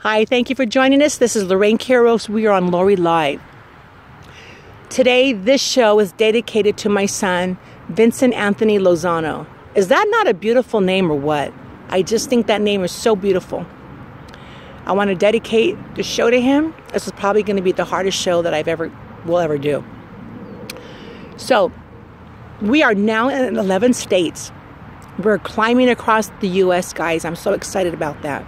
Hi, thank you for joining us. This is Lorraine Quiros. We are on Lori Live. Today, this show is dedicated to my son, Vincent Anthony Lozano. Is that not a beautiful name or what? I just think that name is so beautiful. I want to dedicate the show to him. This is probably going to be the hardest show that will ever do. So, we are now in 11 states. We're climbing across the U.S., guys. I'm so excited about that.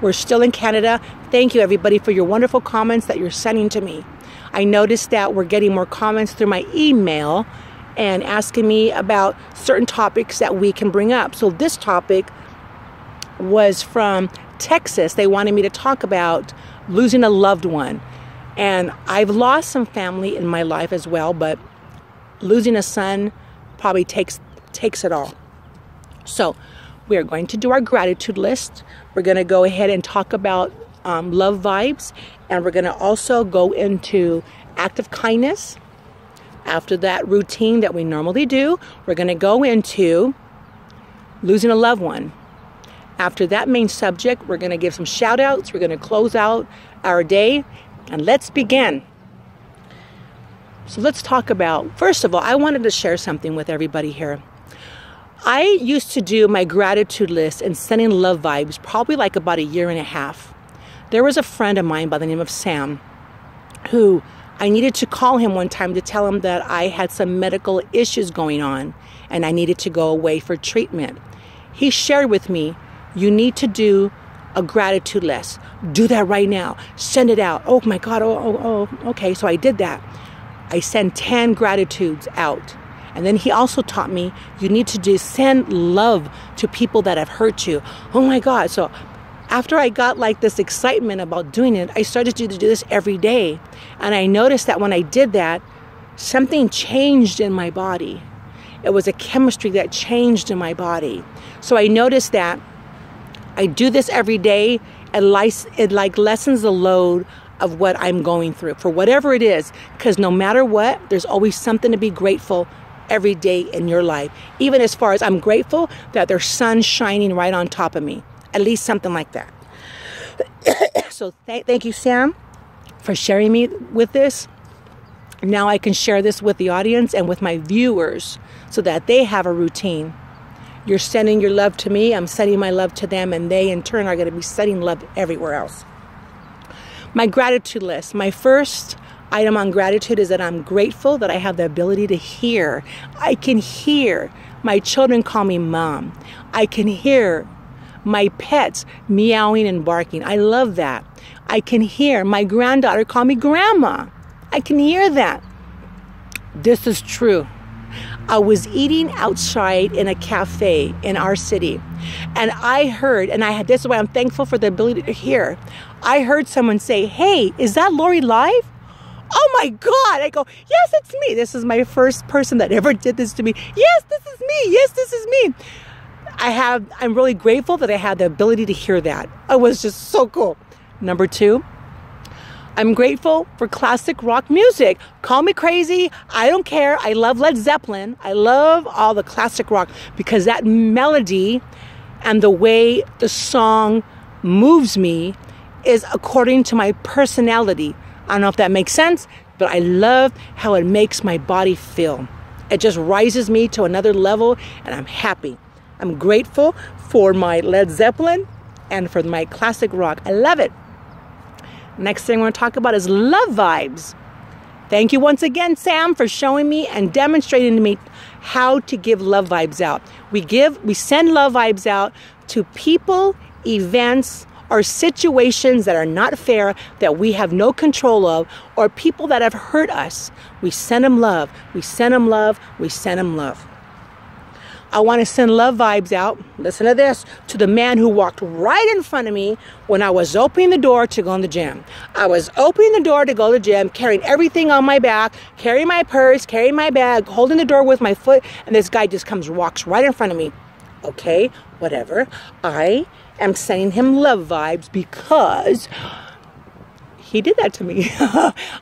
We're still in Canada. Thank you, everybody, for your wonderful comments that you're sending to me. I noticed that we're getting more comments through my email and asking me about certain topics that we can bring up. So this topic was from Texas. They wanted me to talk about losing a loved one. And I've lost some family in my life as well, but losing a son probably takes it all. So we are going to do our gratitude list. We're going to go ahead and talk about love vibes. And we're going to also go into act of kindness. After that routine that we normally do, we're going to go into losing a loved one. After that main subject, we're going to give some shout outs. We're going to close out our day. And let's begin. So let's talk about, first of all, I wanted to share something with everybody here. I used to do my gratitude list and sending love vibes probably like about a year and a half. There was a friend of mine by the name of Sam who I needed to call him one time to tell him that I had some medical issues going on and I needed to go away for treatment. He shared with me, you need to do a gratitude list. Do that right now. Send it out. Oh my God. Okay. So I did that. I sent 10 gratitudes out. And then he also taught me you need to send love to people that have hurt you. Oh my God. So after I got like this excitement about doing it, I started to do this every day. And I noticed that when I did that, something changed in my body. It was a chemistry that changed in my body. So I noticed that I do this every day. It lessens the load of what I'm going through for whatever it is. Because no matter what, there's always something to be grateful every day in your life. Even as far as I'm grateful that there's sun shining right on top of me. At least something like that. So thank you, Sam, for sharing me with this. Now I can share this with the audience and with my viewers so that they have a routine. You're sending your love to me. I'm sending my love to them. And they, in turn, are going to be sending love everywhere else. My gratitude list. My first item on gratitude is that I'm grateful that I have the ability to hear. I can hear my children call me mom. I can hear my pets meowing and barking. I love that. I can hear my granddaughter call me grandma. I can hear that. This is true. I was eating outside in a cafe in our city, and I heard, this is why I'm thankful for the ability to hear. I heard someone say, "Hey, is that Lori Live?" Oh my God. I go, "Yes, it's me." This is my first person that ever did this to me. Yes, this is me. Yes, this is me. I'm really grateful that I had the ability to hear that. It was just so cool. Number 2, I'm grateful for classic rock music. Call me crazy. I don't care. I love Led Zeppelin. I love all the classic rock because that melody and the way the song moves me is according to my personality. I don't know if that makes sense, but I love how it makes my body feel. It just rises me to another level and I'm happy. I'm grateful for my Led Zeppelin and for my classic rock. I love it. Next thing I want to talk about is love vibes. Thank you once again, Sam, for showing me and demonstrating to me how to give love vibes out. We send love vibes out to people, events, or situations that are not fair, that we have no control of, or people that have hurt us. We send them love. We send them love. We send them love. I want to send love vibes out, listen to this, to the man who walked right in front of me when I was opening the door to go in the gym. I was opening the door to go to the gym, carrying everything on my back, carrying my purse, carrying my bag, holding the door with my foot, and this guy just walks right in front of me. Okay, whatever. I am sending him love vibes because he did that to me.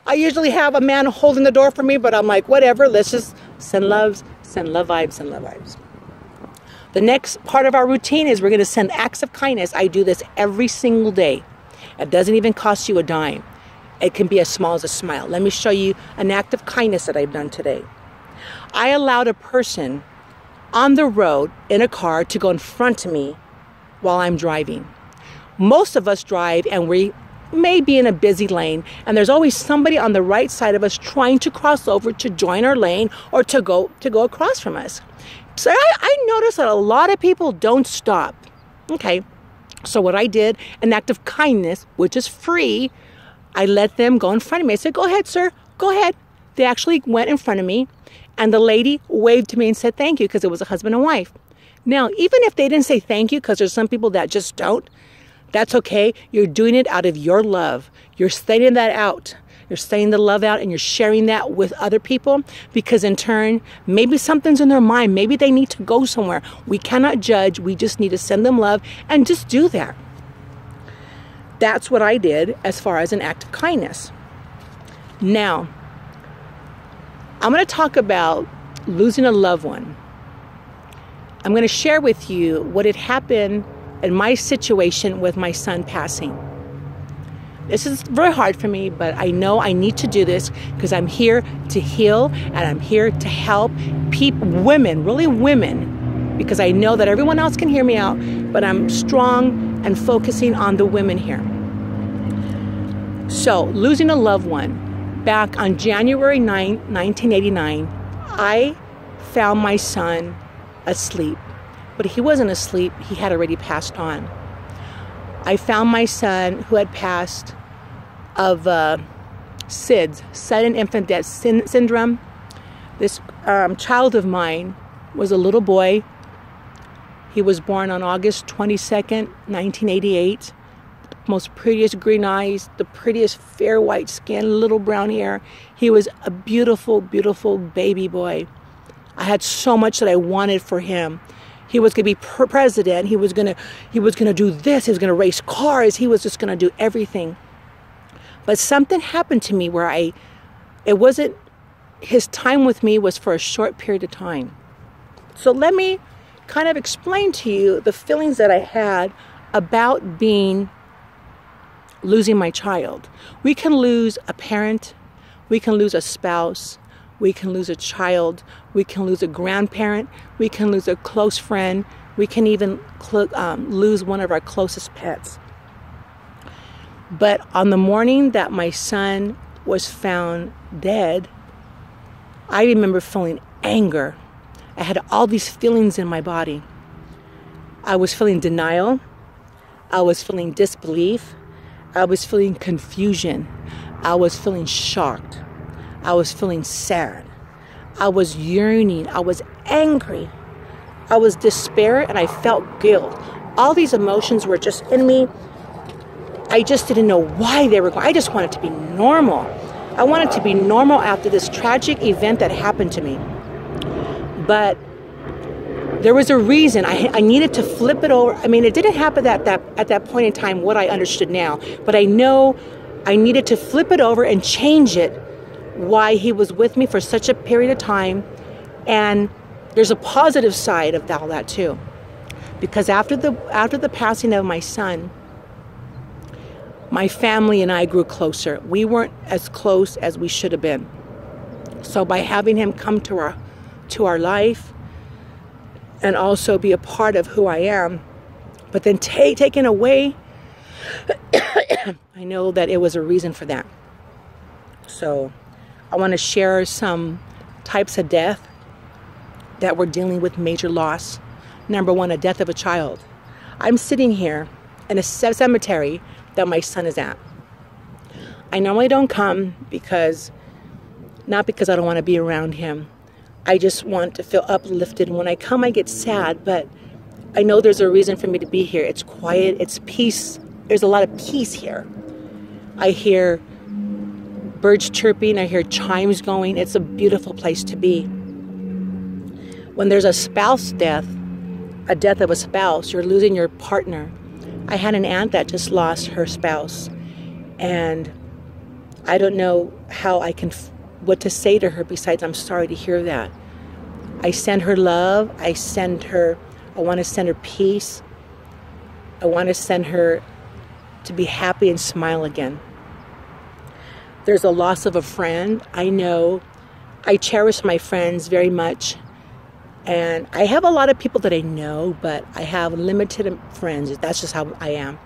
I usually have a man holding the door for me, but I'm like, whatever, let's just send love vibes, send love vibes. The next part of our routine is we're going to send acts of kindness. I do this every single day. It doesn't even cost you a dime. It can be as small as a smile. Let me show you an act of kindness that I've done today. I allowed a person on the road in a car to go in front of me while I'm driving. Most of us drive and we may be in a busy lane, and there's always somebody on the right side of us trying to cross over to join our lane or to go across from us. So I noticed that a lot of people don't stop. Okay, so what I did, an act of kindness, which is free, I let them go in front of me. I said, "Go ahead, sir, go ahead." They actually went in front of me, and the lady waved to me and said thank you, because it was a husband and wife. Now, even if they didn't say thank you, because there's some people that just don't, that's okay. You're doing it out of your love. You're sending that out. You're sending the love out, and you're sharing that with other people, because in turn, maybe something's in their mind. Maybe they need to go somewhere. We cannot judge. We just need to send them love and just do that. That's what I did as far as an act of kindness. Now, I'm going to talk about losing a loved one. I'm going to share with you what had happened in my situation with my son passing. This is very hard for me, but I know I need to do this because I'm here to heal, and I'm here to help people, women, really women, because I know that everyone else can hear me out, but I'm strong and focusing on the women here. So, losing a loved one, back on January 9, 1989, I found my son asleep. But he wasn't asleep, he had already passed on. I found my son who had passed of SIDS, sudden infant death syndrome. This child of mine was a little boy. He was born on August 22nd, 1988. Most prettiest green eyes, the prettiest fair white skin, little brown hair. He was a beautiful, beautiful baby boy. I had so much that I wanted for him. He was going to be president. He was going to do this. He was going to race cars. He was just going to do everything. But something happened to me where his time with me was for a short period of time. So let me kind of explain to you the feelings that I had about losing my child. We can lose a parent. We can lose a spouse. We can lose a child. We can lose a grandparent. We can lose a close friend. We can even lose one of our closest pets. But on the morning that my son was found dead, I remember feeling anger. I had all these feelings in my body. I was feeling denial. I was feeling disbelief. I was feeling confusion. I was feeling shocked. I was feeling sad. I was yearning. I was angry. I was despair, and I felt guilt. All these emotions were just in me. I just didn't know why they were going. I just wanted to be normal. I wanted to be normal after this tragic event that happened to me. But there was a reason. I needed to flip it over. I mean, it didn't happen at that point in time, what I understood now. But I know I needed to flip it over and change it, why he was with me for such a period of time. And there's a positive side of all that too. Because after the passing of my son, my family and I grew closer. We weren't as close as we should have been. So by having him come to our life and also be a part of who I am, but then taken away, I know that it was a reason for that. So I want to share some types of death that we're dealing with major loss. Number one, a death of a child. I'm sitting here in a cemetery that my son is at. I normally don't come not because I don't want to be around him. I just want to feel uplifted. When I come, I get sad, but I know there's a reason for me to be here. It's quiet, it's peace. There's a lot of peace here. I hear birds chirping, I hear chimes going. It's a beautiful place to be. When there's a spouse death, a death of a spouse, you're losing your partner. I had an aunt that just lost her spouse, and I don't know what to say to her besides I'm sorry to hear that. I send her love. I want to send her peace. I want to send her to be happy and smile again. There's a loss of a friend. I know I cherish my friends very much. And I have a lot of people that I know, but I have limited friends. That's just how I am.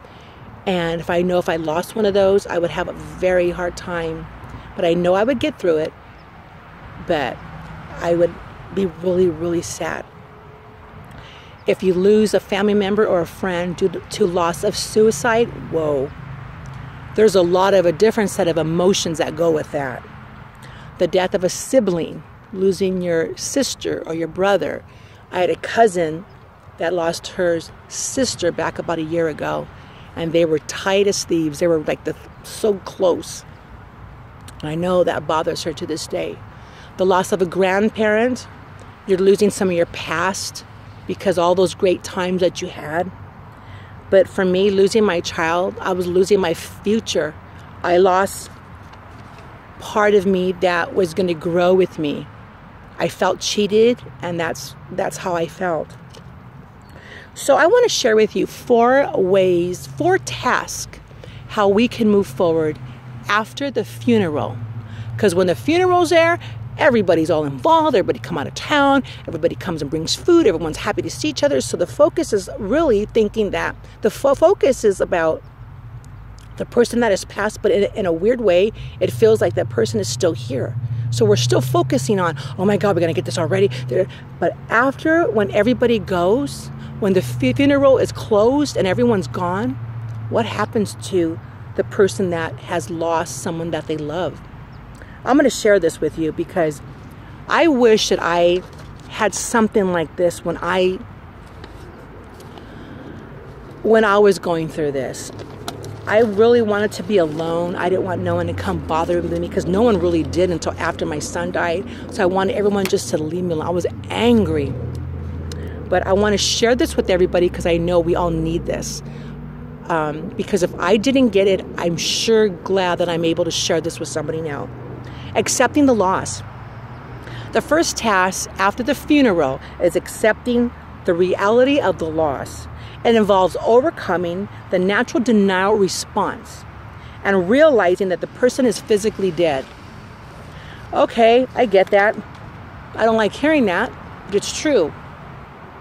And if I lost one of those, I would have a very hard time. But I know I would get through it. But I would be really, really sad. If you lose a family member or a friend due to loss of suicide, whoa. There's a different set of emotions that go with that. The death of a sibling, losing your sister or your brother. I had a cousin that lost her sister back about a year ago, and they were tight as thieves. They were like so close. I know that bothers her to this day. The loss of a grandparent, you're losing some of your past because all those great times that you had. But for me, losing my child, I was losing my future. I lost part of me that was going to grow with me. I felt cheated, and that's how I felt. So I want to share with you 4 tasks, how we can move forward after the funeral. Because when the funeral's there, everybody's all involved. Everybody come out of town. Everybody comes and brings food. Everyone's happy to see each other. So the focus is really thinking that the focus is about the person that has passed, but in a weird way, it feels like that person is still here. So we're still focusing on, oh my God, we're going to get this already. But after, when everybody goes, when the funeral is closed and everyone's gone, what happens to the person that has lost someone that they love? I'm going to share this with you because I wish that I had something like this when I was going through this. I really wanted to be alone. I didn't want no one to come bother with me because no one really did until after my son died. So I wanted everyone just to leave me alone. I was angry. But I want to share this with everybody because I know we all need this. Because if I didn't get it, I'm sure glad that I'm able to share this with somebody now. Accepting the loss. The first task after the funeral is accepting the reality of the loss. It involves overcoming the natural denial response and realizing that the person is physically dead. Okay, I get that. I don't like hearing that, but it's true.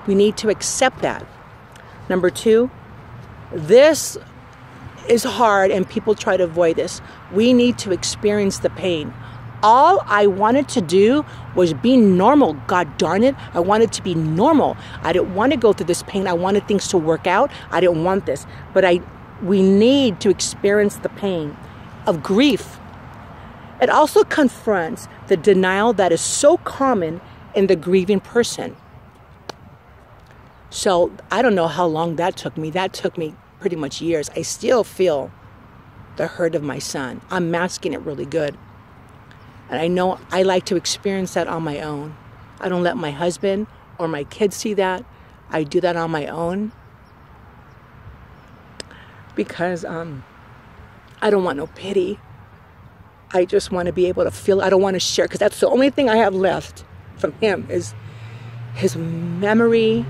We need to accept that. Number 2, this is hard and people try to avoid this. We need to experience the pain. All I wanted to do was be normal. God darn it. I wanted to be normal. I didn't want to go through this pain. I wanted things to work out. I didn't want this. But we need to experience the pain of grief. It also confronts the denial that is so common in the grieving person. So I don't know how long that took me. That took me pretty much years. I still feel the hurt of my son. I'm masking it really good. And I know I like to experience that on my own. I don't let my husband or my kids see that. I do that on my own. Because I don't want no pity. I just want to be able to feel. I don't want to share. Because that's the only thing I have left from him is his memory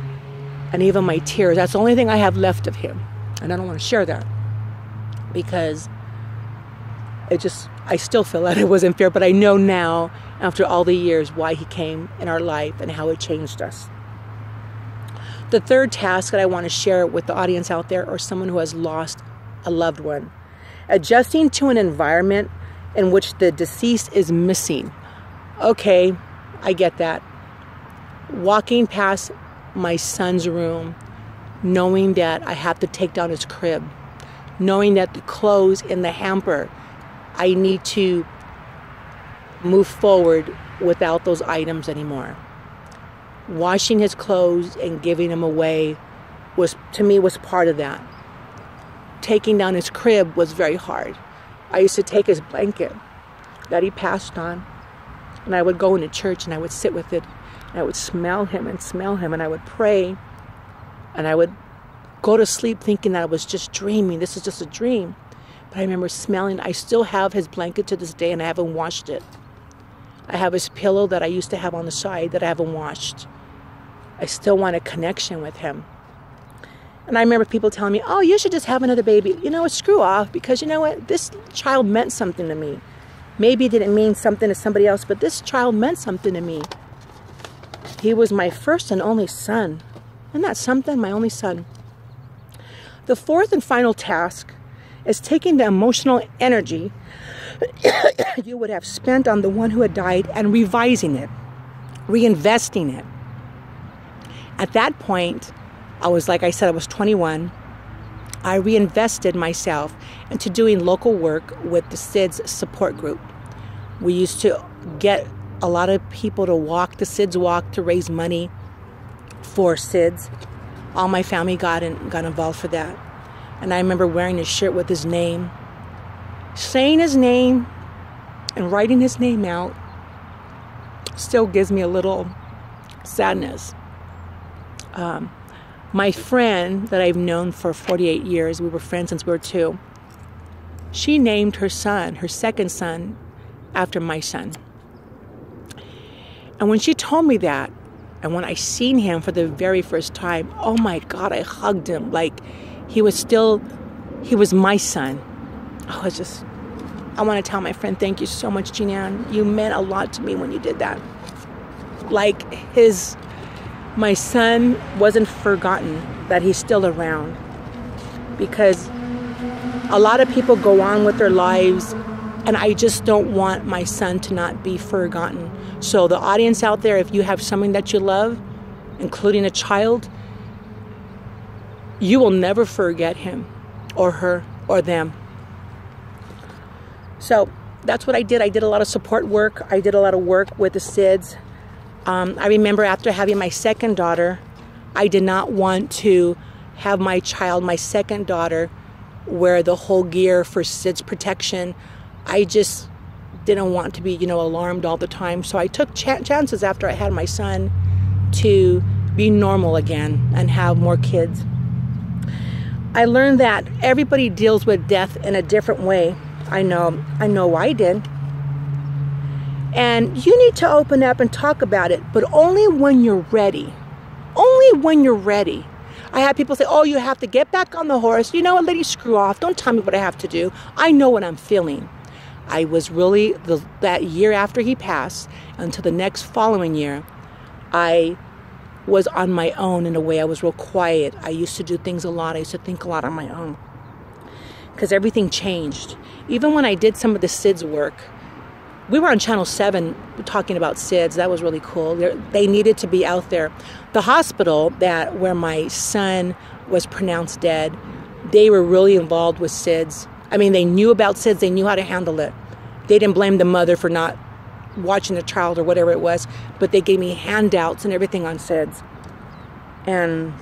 and even my tears. That's the only thing I have left of him. And I don't want to share that. Because I still feel that it wasn't fair, but I know now, after all the years, why he came in our life and how it changed us. The third task that I want to share with the audience out there, or someone who has lost a loved one, adjusting to an environment in which the deceased is missing. Okay, I get that. Walking past my son's room, knowing that I have to take down his crib, knowing that the clothes in the hamper, I need to move forward without those items anymore. Washing his clothes and giving them away was part of that. Taking down his crib was very hard. I used to take his blanket that he passed on, and I would go into church and I would sit with it, and I would smell him, and I would pray, and I would go to sleep thinking that I was just dreaming. This is just a dream. But I remember smelling. I still have his blanket to this day, and I haven't washed it. I have his pillow that I used to have on the side that I haven't washed. I still want a connection with him. And I remember people telling me, oh, you should just have another baby. You know what, screw off, because you know what? This child meant something to me. Maybe it didn't mean something to somebody else, but this child meant something to me. He was my first and only son. Isn't that something? My only son. The fourth and final task is taking the emotional energy you would have spent on the one who had died and revising it, reinvesting it. At that point, I was 21. I reinvested myself into doing local work with the SIDS support group. We used to get a lot of people to walk the SIDS walk to raise money for SIDS. All my family got involved for that. And I remember wearing a shirt with his name, saying his name and writing his name out. Still gives me a little sadness. My friend that I've known for 48 years, we were friends since we were 2, she named her son, her second son, after my son. And when she told me that, and when I seen him for the very first time, oh my God, I hugged him like he was my son. I want to tell my friend, thank you so much, Jean-Ann. You meant a lot to me when you did that. My son wasn't forgotten, that he's still around. Because a lot of people go on with their lives, and I just don't want my son to not be forgotten. So the audience out there, if you have something that you love, including a child, you will never forget him or her or them. So that's what I did. I did a lot of support work. I did a lot of work with the SIDS. I remember after having my second daughter, I did not want to have my child, my second daughter, wear the whole gear for SIDS protection. I just didn't want to be, alarmed all the time. So I took chances after I had my son to be normal again and have more kids. I learned that everybody deals with death in a different way. I know I did. And you need to open up and talk about it, but only when you're ready. Only when you're ready. I had people say, oh, you have to get back on the horse. You know what, lady, screw off. Don't tell me what I have to do. I know what I'm feeling. I was really, that year after he passed, until the next following year, I was on my own in a way. I was real quiet. I used to do things a lot. I used to think a lot on my own. Because everything changed. Even when I did some of the SIDS work, we were on Channel 7 talking about SIDS. That was really cool. They needed to be out there. The hospital where my son was pronounced dead, they were really involved with SIDS. I mean, they knew about SIDS. They knew how to handle it. They didn't blame the mother for not watching the child or whatever it was, but they gave me handouts and everything on SIDS. And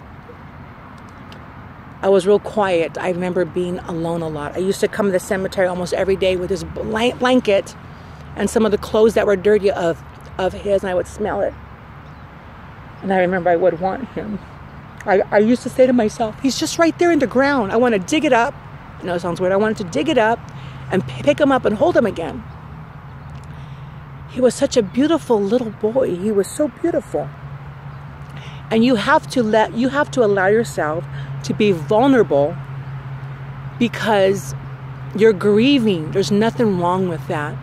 I was real quiet. I remember being alone a lot. I used to come to the cemetery almost every day with this blanket and some of the clothes that were dirty of his, and I would smell it. And I remember I would want him. I used to say to myself, he's just right there in the ground. I want to dig it up. I know it sounds weird. I wanted to dig it up and pick him up and hold him again. He was such a beautiful little boy. He was so beautiful. And you have to allow yourself to be vulnerable because you're grieving. There's nothing wrong with that.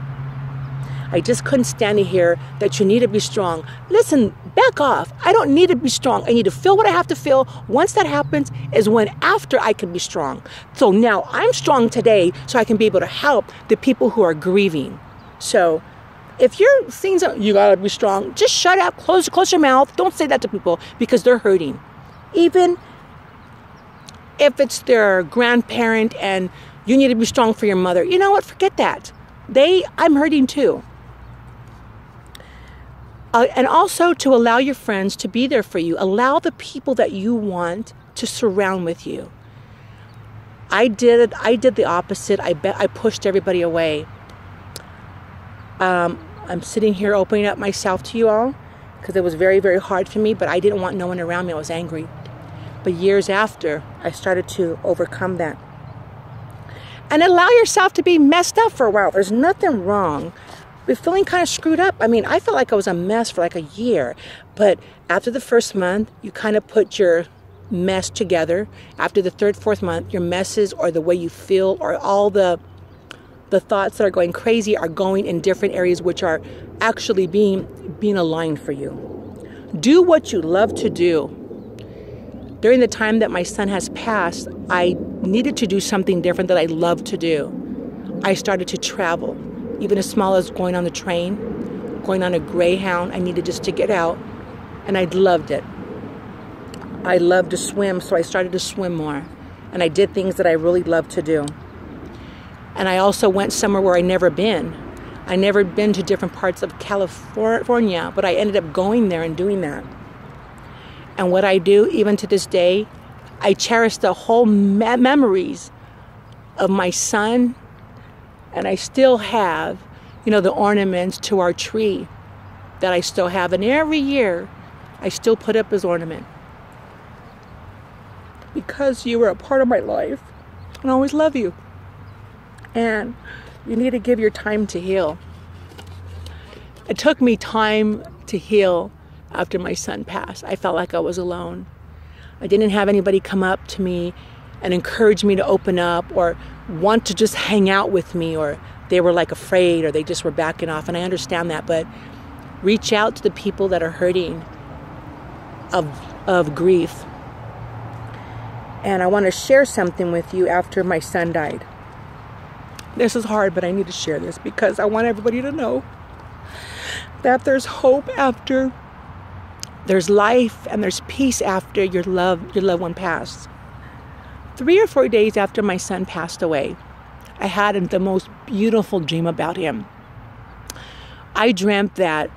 I just couldn't stand to hear that you need to be strong. Listen, back off. I don't need to be strong. I need to feel what I have to feel. Once that happens is when after I can be strong. So now I'm strong today so I can be able to help the people who are grieving. So if you're seeing something, you gotta be strong, just shut up, close your mouth. Don't say that to people because they're hurting. Even if it's their grandparent and you need to be strong for your mother. You know what? Forget that. I'm hurting too. And also to allow your friends to be there for you. Allow the people that you want to surround with you. I did the opposite. I pushed everybody away. I'm sitting here opening up myself to you all because it was very, very hard for me, but I didn't want no one around me. I was angry. But years after, I started to overcome that. And allow yourself to be messed up for a while. There's nothing wrong with feeling kind of screwed up. I mean, I felt like I was a mess for like a year. But after the first month, you kind of put your mess together. After the third, fourth month, your messes or the way you feel or all the thoughts that are going crazy are going in different areas, which are actually being aligned for you. Do what you love to do. During the time that my son has passed, I needed to do something different that I love to do. I started to travel, even as small as going on the train, going on a Greyhound. I needed just to get out, and I loved it. I love to swim, so I started to swim more. And I did things that I really love to do. And I also went somewhere where I'd never been. I never been to different parts of California, but I ended up going there and doing that. And what I do, even to this day, I cherish the whole memories of my son. And I still have, the ornaments to our tree that I still have. And every year, I still put up his ornament. Because you were a part of my life, and I always love you. And you need to give your time to heal. It took me time to heal after my son passed. I felt like I was alone. I didn't have anybody come up to me and encourage me to open up or want to just hang out with me, or they were like afraid or they just were backing off. And I understand that, but reach out to the people that are hurting of grief. And I want to share something with you after my son died. This is hard, but I need to share this because I want everybody to know that there's hope after, there's life, and there's peace after your loved one passed. 3 or 4 days after my son passed away, I had the most beautiful dream about him. I dreamt that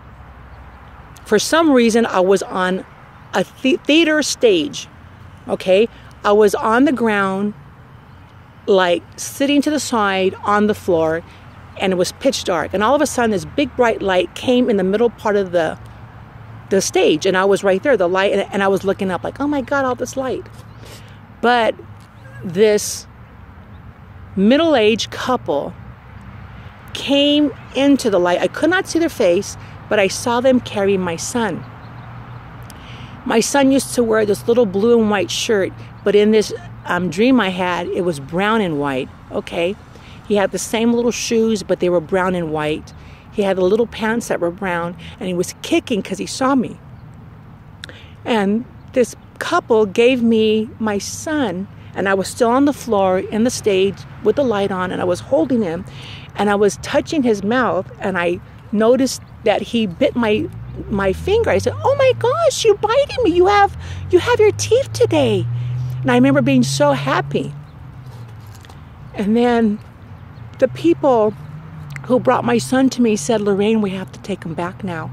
for some reason I was on a theater stage, okay? I was on the ground, like sitting to the side on the floor, and it was pitch dark. And all of a sudden, this big bright light came in the middle part of the stage, and I was right there, the light, and I was looking up like, oh my God, all this light. But this middle-aged couple came into the light. I could not see their face, but I saw them carry my son. My son used to wear this little blue and white shirt, but in this dream I had, it was brown and white, okay? He had the same little shoes, but they were brown and white. He had the little pants that were brown, and he was kicking because he saw me. And this couple gave me my son, and I was still on the floor in the stage with the light on, and I was holding him, and I was touching his mouth, and I noticed that he bit my finger. I said, oh my gosh, you're biting me. You have your teeth today. And I remember being so happy. And then the people who brought my son to me said, Lorraine, we have to take him back now.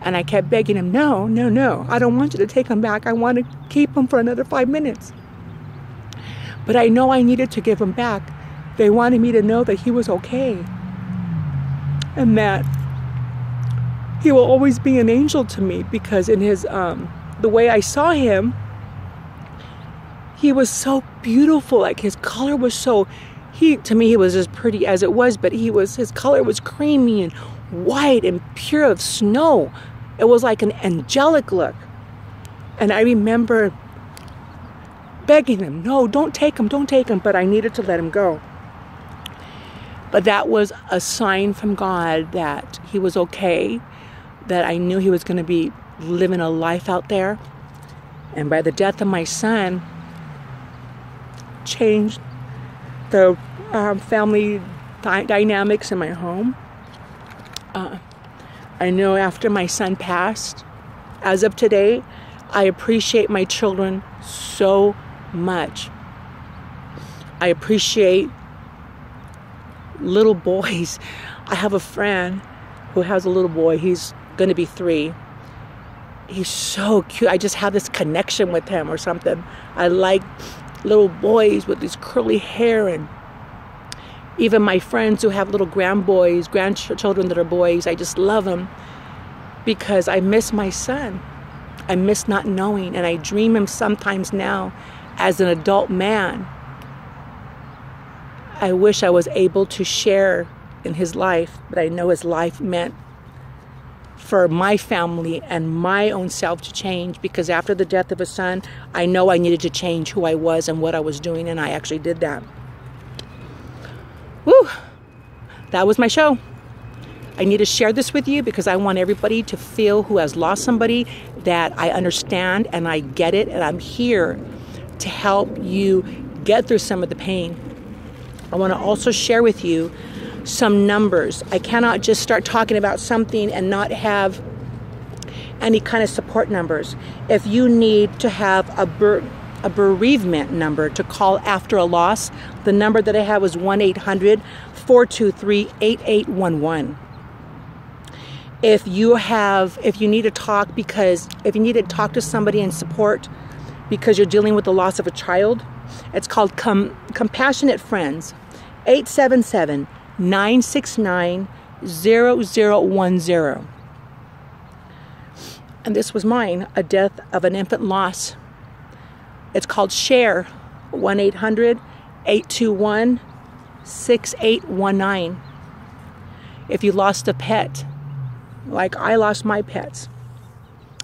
And I kept begging him, no, I don't want you to take him back. I want to keep him for another 5 minutes. But I know I needed to give him back. They wanted me to know that he was okay. And that he will always be an angel to me, because in his, the way I saw him, he was so beautiful. Like his color was so, to me, he was as pretty as it was, but his color was creamy and white and pure of snow. It was like an angelic look. And I remember begging him, no, don't take him, but I needed to let him go. But that was a sign from God that he was okay, that I knew he was going to be living a life out there. And by the death of my son, changed the family dynamics in my home. I know after my son passed, as of today, I appreciate my children so much. I appreciate little boys. I have a friend who has a little boy. He's going to be 3. He's so cute. I just have this connection with him or something. I like little boys with this curly hair, and even my friends who have little grandchildren that are boys, I just love them because I miss my son. I miss not knowing, and I dream him sometimes now as an adult man. I wish I was able to share in his life, but I know his life meant for my family and my own self to change, because after the death of a son, I know I needed to change who I was and what I was doing, and I actually did that. Woo! That was my show. I need to share this with you because I want everybody to feel, who has lost somebody, that I understand and I get it, and I'm here to help you get through some of the pain. I want to also share with you some numbers. I cannot just start talking about something and not have any kind of support numbers. If you need to have a bereavement number to call after a loss, the number that I have is 1-800-423-8811. If you need to talk to somebody in support because you're dealing with the loss of a child, it's called Compassionate Friends, 877-969-0010. And this was mine, a death of an infant loss. It's called SHARE, 1-800-821-6819. If you lost a pet, like I lost my pets,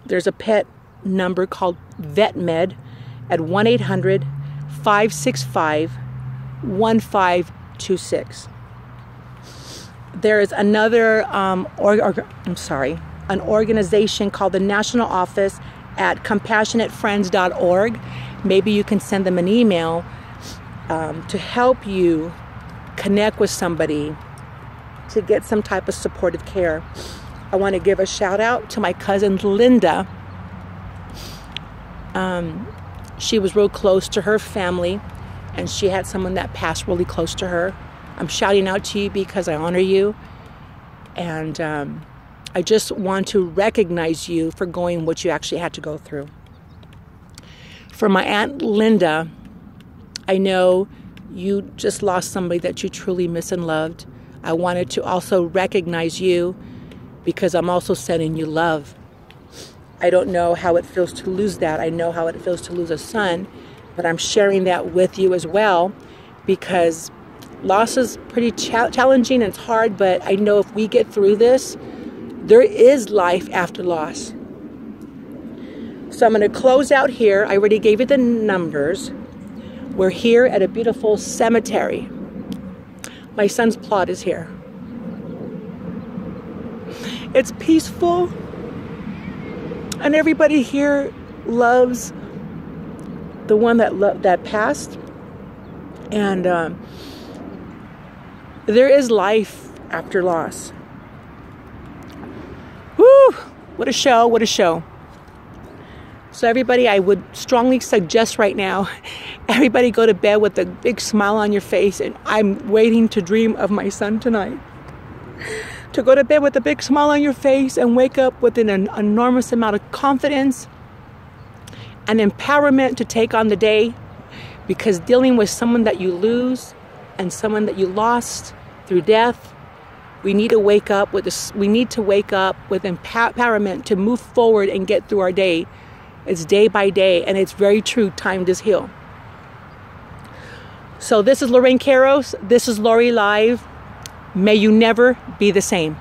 there's a pet number called VetMed at 1-800-565-1526. There is another an organization called the National Office at CompassionateFriends.org. Maybe you can send them an email to help you connect with somebody to get some type of supportive care. I want to give a shout out to my cousin Linda. She was real close to her family, and she had someone that passed really close to her. I'm shouting out to you because I honor you, and I just want to recognize you for going what you actually had to go through. For my Aunt Linda, I know you just lost somebody that you truly miss and loved. I wanted to also recognize you because I'm also sending you love. I don't know how it feels to lose that. I know how it feels to lose a son, but I'm sharing that with you as well because loss is pretty challenging and it's hard, but I know if we get through this, there is life after loss. So I'm going to close out here. I already gave you the numbers. We're here at a beautiful cemetery. My son's plot is here. It's peaceful, and everybody here loves the one that passed. And there is life after loss. Woo! What a show! What a show! So everybody, I would strongly suggest right now, everybody go to bed with a big smile on your face, and I'm waiting to dream of my son tonight. To go to bed with a big smile on your face and wake up with an enormous amount of confidence and empowerment to take on the day, because dealing with someone that you lose and someone that you lost through death, we need to wake up with empowerment to move forward and get through our day. It's day by day, and it's very true. Time does heal. So this is Lorraine Caros. This is Lori Live. May you never be the same.